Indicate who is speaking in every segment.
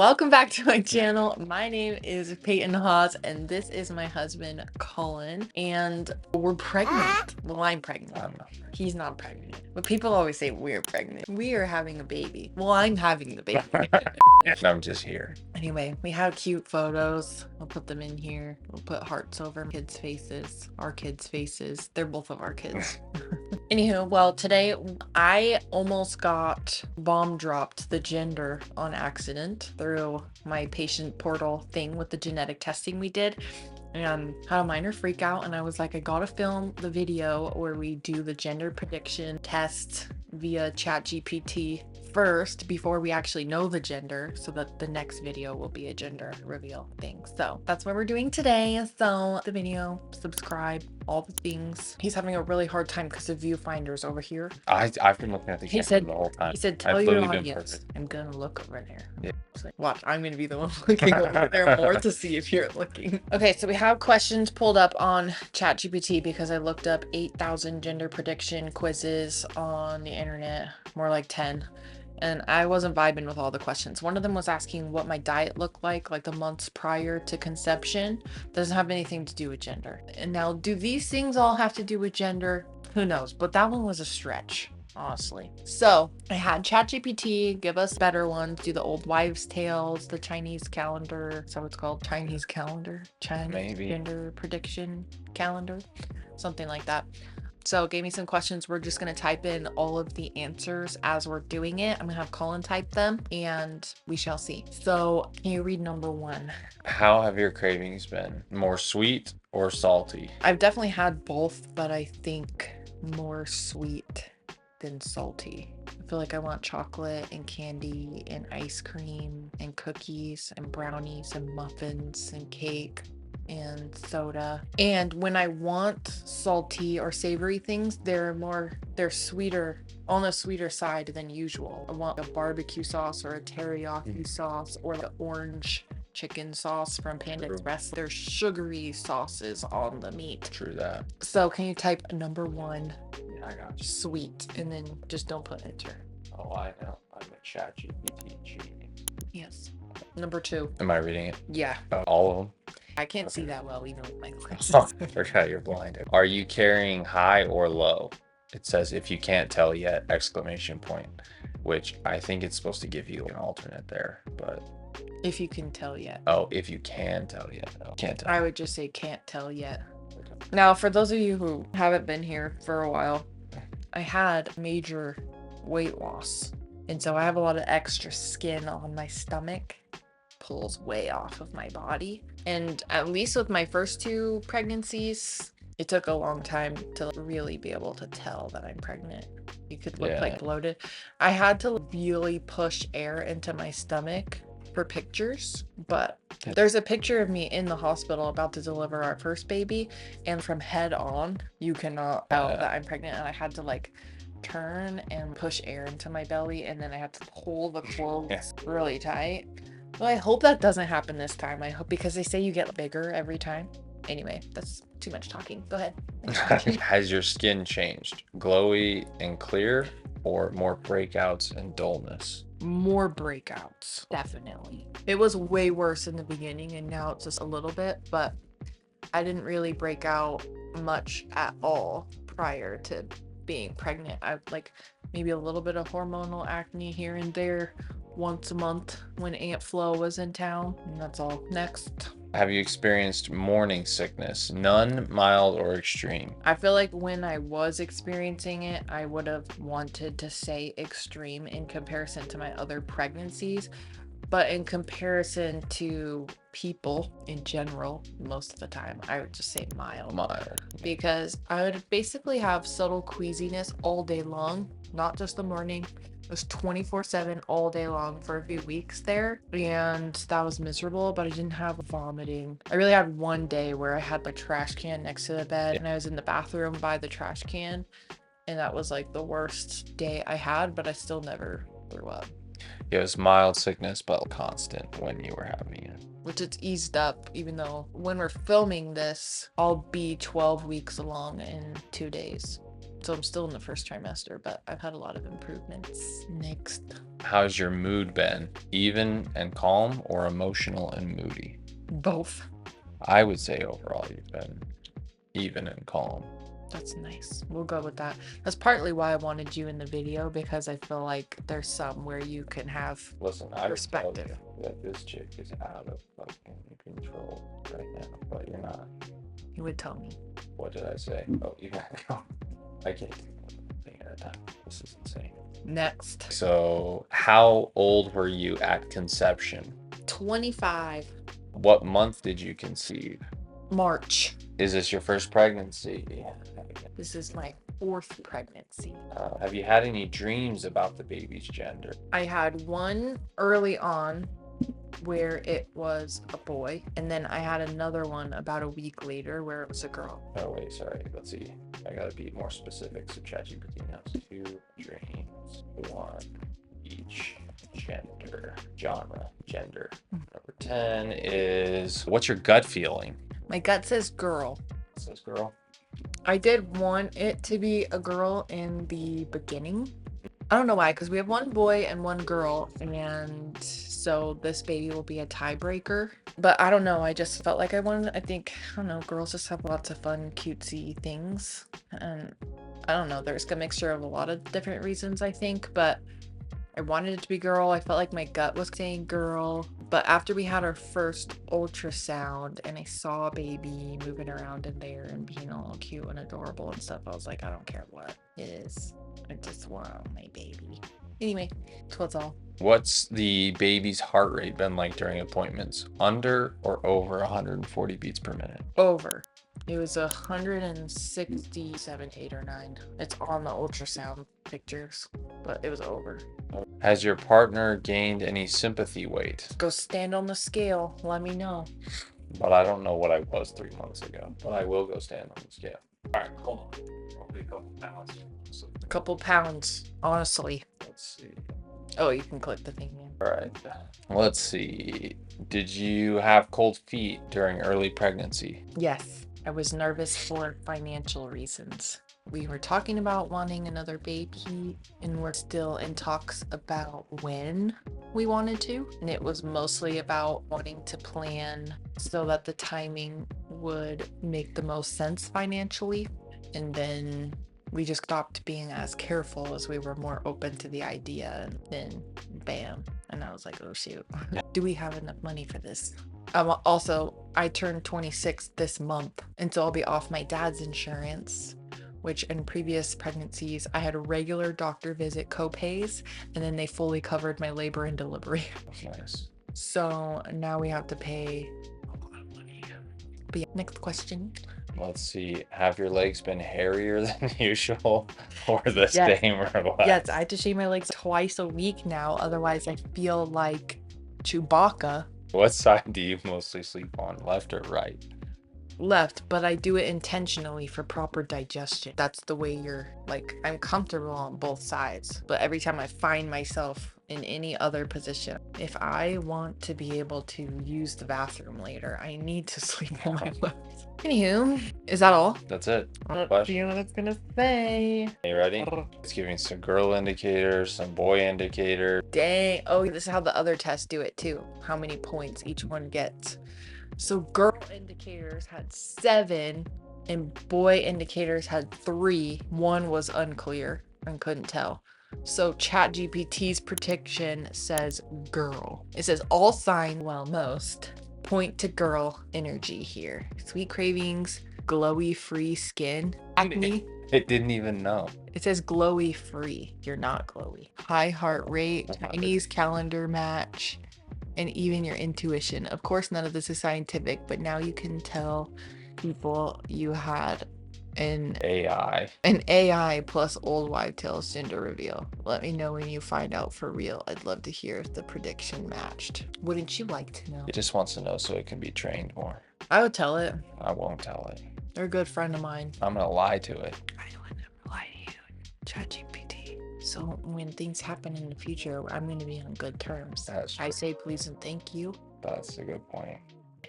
Speaker 1: welcome back to my channel. My name is Peyton Haas, and this is my husband, Colin, and we're pregnant. Well, I'm pregnant.
Speaker 2: I'm not.
Speaker 1: He's not pregnant, but people always say we're pregnant. We are having a baby. Well, I'm having the baby.
Speaker 2: I'm just here.
Speaker 1: Anyway, we have cute photos. I'll put them in here. We'll put hearts over kids' faces, our kids' faces. They're both of our kids. Anywho, well, today I almost got bomb dropped the gender on accident through my patient portal thing with the genetic testing we did. And had a minor freak out, and I was like, I gotta film the video where we do the gender prediction test via ChatGPT first before we actually know the gender, so that the next video will be a gender reveal thing. So that's what we're doing today. So the video, subscribe, all the things. He's having a really hard time because of viewfinders over here.
Speaker 2: I've been looking at the camera the whole time.
Speaker 1: He said, tell
Speaker 2: I've
Speaker 1: your
Speaker 2: literally been
Speaker 1: audience,
Speaker 2: perfect.
Speaker 1: I'm gonna look over there.
Speaker 2: Yeah.
Speaker 1: Like, watch, I'm gonna be the one looking over there more to see if you're looking. Okay, so we have questions pulled up on ChatGPT because I looked up 8,000 gender prediction quizzes on the internet, more like 10. And I wasn't vibing with all the questions. One of them was asking what my diet looked like the months prior to conception. Doesn't have anything to do with gender. And now, do these things all have to do with gender? Who knows? But that one was a stretch, honestly. So I had ChatGPT give us better ones, do the old wives' tales, the Chinese calendar. So it's called Chinese calendar, Chinese
Speaker 2: Maybe.
Speaker 1: gender prediction calendar, something like that. So it gave me some questions. We're just going to type in all of the answers as we're doing it. I'm going to have Colin type them and we shall see. So can you read number 1?
Speaker 2: How have your cravings been? More sweet or salty?
Speaker 1: I've definitely had both, but I think more sweet than salty. I feel like I want chocolate and candy and ice cream and cookies and brownies and muffins and cake and soda. And when I want salty or savory things, they're sweeter, on the sweeter side than usual. I want a barbecue sauce or a teriyaki sauce or the orange chicken sauce from Panda Express. There's sugary sauces on the meat.
Speaker 2: True that.
Speaker 1: So can you type number 1?
Speaker 2: Yeah, I got you.
Speaker 1: Sweet, and then just don't put enter.
Speaker 2: Oh, I know. I'm a ChatGPT cheating.
Speaker 1: Yes. Number 2.
Speaker 2: Am I reading it?
Speaker 1: Yeah.
Speaker 2: All of them?
Speaker 1: I can't see that well even with my glasses.
Speaker 2: Oh, I forgot you're blinded. Are you carrying high or low? It says if you can't tell yet, exclamation point, which I think it's supposed to give you an alternate there, but
Speaker 1: If you can tell yet.
Speaker 2: oh, if you can tell yet. No, can't tell.
Speaker 1: I would just say can't tell yet. Now, for those of you who haven't been here for a while, I had major weight loss. And so I have a lot of extra skin on my stomach. Pulls way off of my body. And at least with my first 2 pregnancies, it took a long time to really be able to tell that I'm pregnant. You could look like bloated. I had to really push air into my stomach for pictures, but there's a picture of me in the hospital about to deliver our first baby, and from head on you cannot tell that I'm pregnant, and I had to like turn and push air into my belly, and then I had to pull the clothes really tight. Well, I hope that doesn't happen this time. I hope, because they say you get bigger every time. Anyway, that's too much talking. Go ahead.
Speaker 2: Has your skin changed? Glowy and clear, or more breakouts and dullness?
Speaker 1: More breakouts, definitely. It was way worse in the beginning, and now it's just a little bit, but I didn't really break out much at all prior to being pregnant. I like maybe a little bit of hormonal acne here and there once a month when Aunt Flo was in town, and that's all. Next.
Speaker 2: Have you experienced morning sickness? None, mild, or extreme?
Speaker 1: I feel like when I was experiencing it, I would have wanted to say extreme in comparison to my other pregnancies. But in comparison to people in general, most of the time, I would just say mild.
Speaker 2: Mild.
Speaker 1: Because I would basically have subtle queasiness all day long, not just the morning. It was 24/7 all day long for a few weeks there, and that was miserable, but I didn't have vomiting. I really had one day where I had the trash can next to the bed, and I was in the bathroom by the trash can, and that was like the worst day I had, but I still never threw up.
Speaker 2: It was mild sickness, but constant when you were having it.
Speaker 1: Which it's eased up, even though when we're filming this, I'll be 12 weeks along in 2 days. So I'm still in the first trimester, but I've had a lot of improvements. Next.
Speaker 2: How's your mood been? Even and calm or emotional and moody?
Speaker 1: Both.
Speaker 2: I would say overall you've been even and calm.
Speaker 1: That's nice. We'll go with that. That's partly why I wanted you in the video, because I feel like there's some where you can have
Speaker 2: Listen, I would tell
Speaker 1: perspective.
Speaker 2: you that this chick is out of fucking control right now, but you're not.
Speaker 1: You would tell me.
Speaker 2: What did I say? Oh, you gotta go. I can't do one thing at a time. This is insane.
Speaker 1: Next.
Speaker 2: So, how old were you at conception?
Speaker 1: 25.
Speaker 2: What month did you conceive?
Speaker 1: March.
Speaker 2: Is this your first pregnancy?
Speaker 1: This is my 4th pregnancy.
Speaker 2: Have you had any dreams about the baby's gender?
Speaker 1: I had one early on where it was a boy, and then I had another one about a week later where it was a girl.
Speaker 2: Oh, wait, sorry. Let's see. I gotta be more specific. So, ChatGPT knows 2 dreams, 1 each genre, gender. Number 10 is what's your gut feeling?
Speaker 1: My gut says girl.
Speaker 2: It says girl.
Speaker 1: I did want it to be a girl in the beginning. I don't know why, because we have one boy and one girl, and so this baby will be a tiebreaker. But I don't know, I just felt like I don't know, girls just have lots of fun, cutesy things. And I don't know, there's a mixture of a lot of different reasons, I think, but I wanted it to be girl. I felt like my gut was saying girl. But after we had our first ultrasound and I saw a baby moving around in there and being all cute and adorable and stuff, I was like, I don't care what it is. I just want my baby. Anyway, that's all.
Speaker 2: What's the baby's heart rate been like during appointments? Under or over 140 beats per minute?
Speaker 1: Over. It was 167, 8 or 9. It's on the ultrasound pictures, but it was over.
Speaker 2: Has your partner gained any sympathy weight?
Speaker 1: Go stand on the scale. Let me know.
Speaker 2: But I don't know what I was 3 months ago. But I will go stand on the scale. All right, hold on. Probably a couple pounds.
Speaker 1: A couple pounds, honestly.
Speaker 2: Let's see.
Speaker 1: Oh, you can click the thing in.
Speaker 2: All right. Let's see. Did you have cold feet during early pregnancy?
Speaker 1: Yes, I was nervous for financial reasons. We were talking about wanting another baby, and we're still in talks about when we wanted to. And it was mostly about wanting to plan so that the timing would make the most sense financially. And then we just stopped being as careful as we were more open to the idea, and then bam. And I was like, oh shoot, do we have enough money for this? Also, I turned 26 this month, and so I'll be off my dad's insurance, which in previous pregnancies, I had a regular doctor visit copays, and then they fully covered my labor and delivery.
Speaker 2: That's nice.
Speaker 1: So now we have to pay a lot of money. But yeah, next question.
Speaker 2: Let's see. Have your legs been hairier than usual or the
Speaker 1: Yes.
Speaker 2: same or less?
Speaker 1: Yes, I have to shave my legs twice a week now. Otherwise, I feel like Chewbacca.
Speaker 2: What side do you mostly sleep on, left or right?
Speaker 1: Left, but I do it intentionally for proper digestion. That's the way I'm comfortable on both sides. But every time I find myself in any other position, if I want to be able to use the bathroom later, I need to sleep on my left. Anywho, is that all?
Speaker 2: That's it.
Speaker 1: I don't see what it's gonna say.
Speaker 2: Are you ready? It's giving some girl indicators, some boy indicator.
Speaker 1: Dang. Oh, this is how the other tests do it too. How many points each one gets. So girl indicators had 7 and boy indicators had 3. One was unclear and couldn't tell. So ChatGPT's prediction says girl. It says all signs, well, most point to girl energy here. Sweet cravings, glowy free skin, acne.
Speaker 2: It didn't even know.
Speaker 1: It says glowy free. You're not glowy. High heart rate, Chinese calendar match, and even your intuition. Of course, none of this is scientific, but now you can tell people you had an AI plus old wives' tales gender reveal. Let me know when you find out for real. I'd love to hear if the prediction matched. Wouldn't you like to know?
Speaker 2: It just wants to know so it can be trained more.
Speaker 1: I would tell it.
Speaker 2: I won't tell it.
Speaker 1: They're a good friend of mine.
Speaker 2: I'm gonna lie to it.
Speaker 1: I would never lie to you, ChatGPT. So when things happen in the future, I'm going to be on good terms.
Speaker 2: That's true.
Speaker 1: I say please and thank you.
Speaker 2: That's a good point.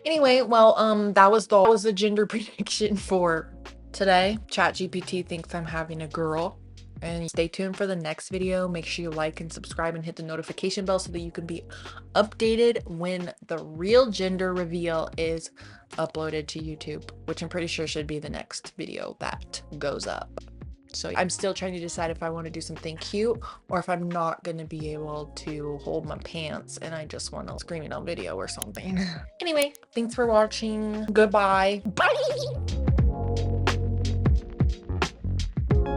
Speaker 1: Anyway, well, that was the gender prediction for Today, ChatGPT thinks I'm having a girl. And stay tuned for the next video. Make sure you like and subscribe and hit the notification bell so that you can be updated when the real gender reveal is uploaded to YouTube, which I'm pretty sure should be the next video that goes up. So I'm still trying to decide if I want to do something cute or if I'm not going to be able to hold my pants and I just want to scream it on video or something. Anyway, thanks for watching. Goodbye. Bye.